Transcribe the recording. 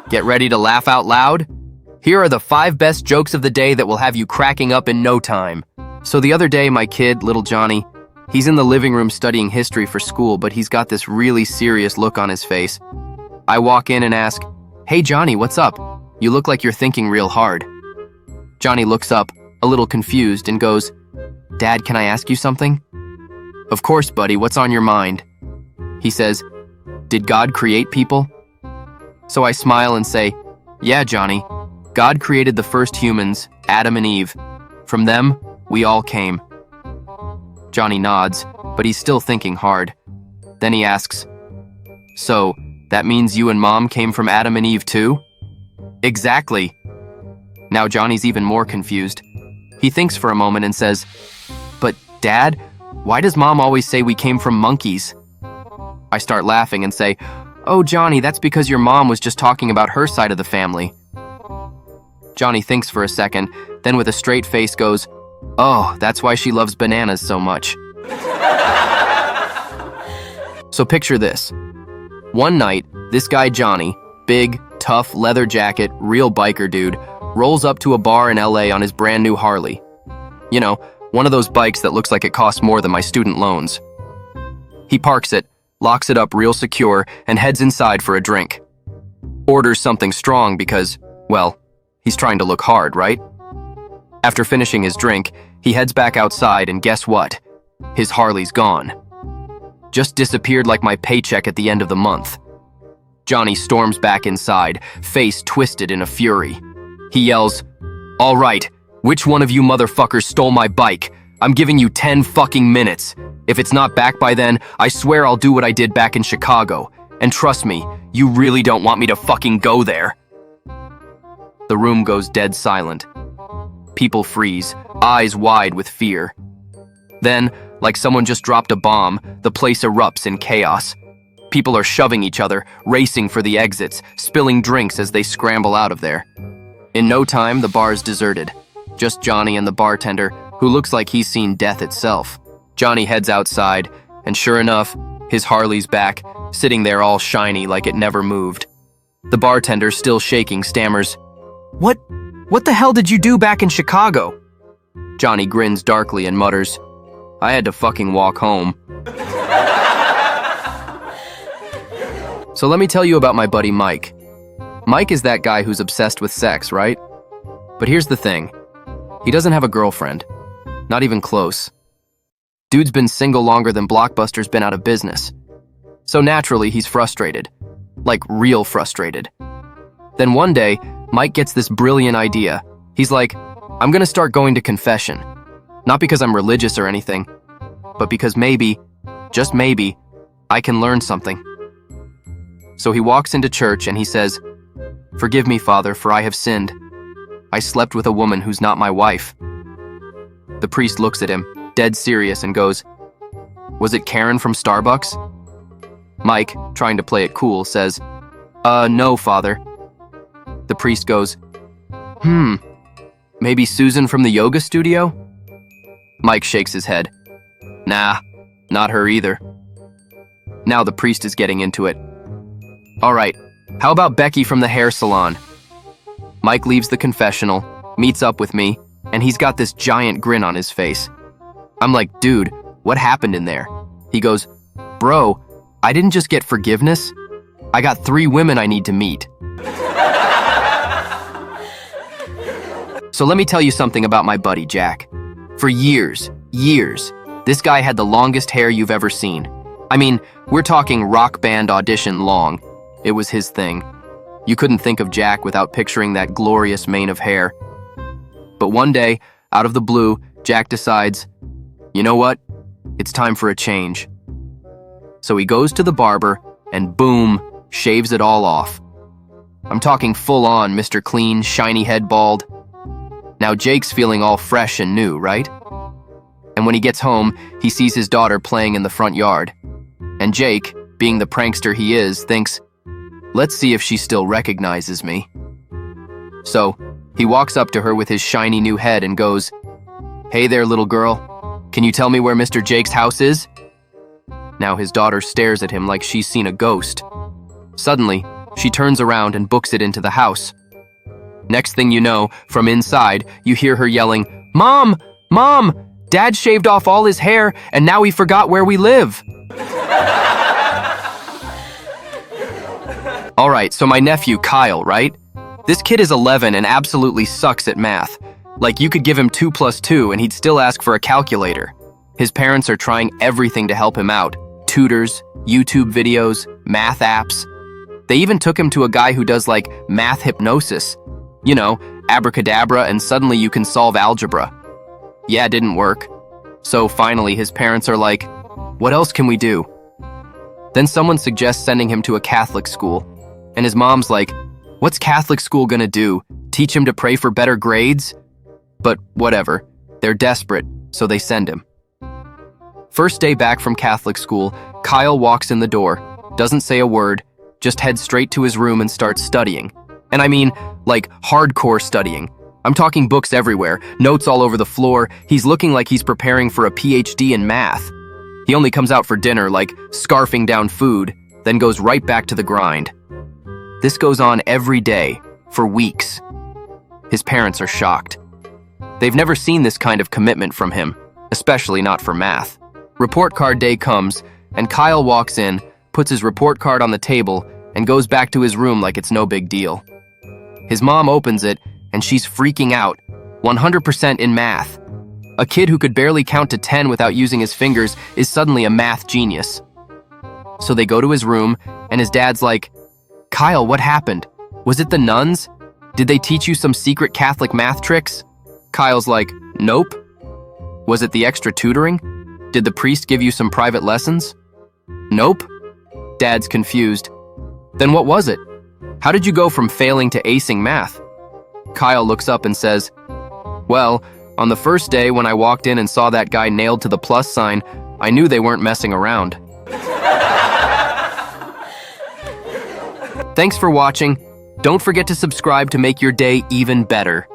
Get ready to laugh out loud? Here are the 5 best jokes of the day that will have you cracking up in no time. So the other day, my kid, little Johnny, he's in the living room studying history for school, but he's got this really serious look on his face. I walk in and ask, "Hey Johnny, what's up? You look like you're thinking real hard." Johnny looks up, a little confused, and goes, "Dad, can I ask you something?" "Of course, buddy, what's on your mind?" He says, "Did God create people?" So I smile and say, "Yeah, Johnny, God created the first humans, Adam and Eve. From them, we all came." Johnny nods, but he's still thinking hard. Then he asks, "So, that means you and Mom came from Adam and Eve too?" "Exactly." Now Johnny's even more confused. He thinks for a moment and says, "But, Dad, why does Mom always say we came from monkeys?" I start laughing and say, "Oh, Johnny, that's because your mom was just talking about her side of the family." Johnny thinks for a second, then with a straight face goes, "Oh, that's why she loves bananas so much." So picture this. One night, this guy Johnny, big, tough, leather jacket, real biker dude, rolls up to a bar in LA on his brand new Harley. You know, one of those bikes that looks like it costs more than my student loans. He parks it, locks it up real secure, and heads inside for a drink. Orders something strong because, well, he's trying to look hard, right? After finishing his drink, he heads back outside and guess what? His Harley's gone. Just disappeared like my paycheck at the end of the month. Johnny storms back inside, face twisted in a fury. He yells, "All right, which one of you motherfuckers stole my bike? I'm giving you 10 fucking minutes. If it's not back by then, I swear I'll do what I did back in Chicago. And trust me, you really don't want me to fucking go there." The room goes dead silent. People freeze, eyes wide with fear. Then, like someone just dropped a bomb, the place erupts in chaos. People are shoving each other, racing for the exits, spilling drinks as they scramble out of there. In no time, the bar's deserted. Just Johnny and the bartender, who looks like he's seen death itself. Johnny heads outside, and sure enough, his Harley's back, sitting there all shiny like it never moved. The bartender, still shaking, stammers, What the hell did you do back in Chicago?" Johnny grins darkly and mutters, "I had to fucking walk home." So let me tell you about my buddy Mike. Mike is that guy who's obsessed with sex, right? But here's the thing. He doesn't have a girlfriend. Not even close. Dude's been single longer than Blockbuster's been out of business. So naturally, he's frustrated. Like, real frustrated. Then one day, Mike gets this brilliant idea. He's like, "I'm gonna start going to confession. Not because I'm religious or anything, but because maybe, just maybe, I can learn something." So he walks into church and he says, "Forgive me, Father, for I have sinned. I slept with a woman who's not my wife." The priest looks at him, dead serious, and goes, "Was it Karen from Starbucks?" Mike, trying to play it cool, says, No, Father." The priest goes, Maybe Susan from the yoga studio?" Mike shakes his head. "Nah, not her either." Now the priest is getting into it. "All right, how about Becky from the hair salon?" Mike leaves the confessional, meets up with me, and he's got this giant grin on his face. I'm like, "Dude, what happened in there?" He goes, "Bro, I didn't just get forgiveness. I got 3 women I need to meet." So let me tell you something about my buddy Jack. For years, this guy had the longest hair you've ever seen. I mean, we're talking rock band audition long. It was his thing. You couldn't think of Jack without picturing that glorious mane of hair. But one day, out of the blue, Jack decides, you know what? It's time for a change. So he goes to the barber and boom, shaves it all off. I'm talking full-on Mr. Clean, shiny head bald. Now Jake's feeling all fresh and new, right? And when he gets home, he sees his daughter playing in the front yard. And Jake, being the prankster he is, thinks, let's see if she still recognizes me. So, he walks up to her with his shiny new head and goes, "Hey there, little girl. Can you tell me where Mr. Jake's house is?" Now his daughter stares at him like she's seen a ghost. Suddenly, She turns around and books it into the house. Next thing you know, from inside, you hear her yelling, "Mom! Mom! Dad shaved off all his hair, and now he forgot where we live." All right, so my nephew, Kyle, right? This kid is 11 and absolutely sucks at math. Like, you could give him 2 plus 2 and he'd still ask for a calculator. His parents are trying everything to help him out. Tutors, YouTube videos, math apps. They even took him to a guy who does like math hypnosis. You know, abracadabra and suddenly you can solve algebra. Yeah, it didn't work. So finally his parents are like, what else can we do? Then someone suggests sending him to a Catholic school. And his mom's like, what's Catholic school gonna do? Teach him to pray for better grades? But whatever, they're desperate, so they send him. First day back from Catholic school, Kyle walks in the door, doesn't say a word, just heads straight to his room and starts studying. And I mean, like, hardcore studying. I'm talking books everywhere, notes all over the floor. He's looking like he's preparing for a PhD in math. He only comes out for dinner, like scarfing down food, then goes right back to the grind. This goes on every day, for weeks. His parents are shocked. They've never seen this kind of commitment from him, especially not for math. Report card day comes, and Kyle walks in, puts his report card on the table, and goes back to his room like it's no big deal. His mom opens it, and she's freaking out, 100% in math. A kid who could barely count to 10 without using his fingers is suddenly a math genius. So they go to his room, and his dad's like, Kyle, what happened? Was it the nuns? Did they teach you some secret Catholic math tricks? Kyle's like, nope. Was it the extra tutoring? Did the priest give you some private lessons? Nope. Dad's confused. Then what was it? How did you go from failing to acing math? Kyle looks up and says, well, on the first day when I walked in and saw that guy nailed to the plus sign, I knew they weren't messing around. Thanks for watching. Don't forget to subscribe to make your day even better.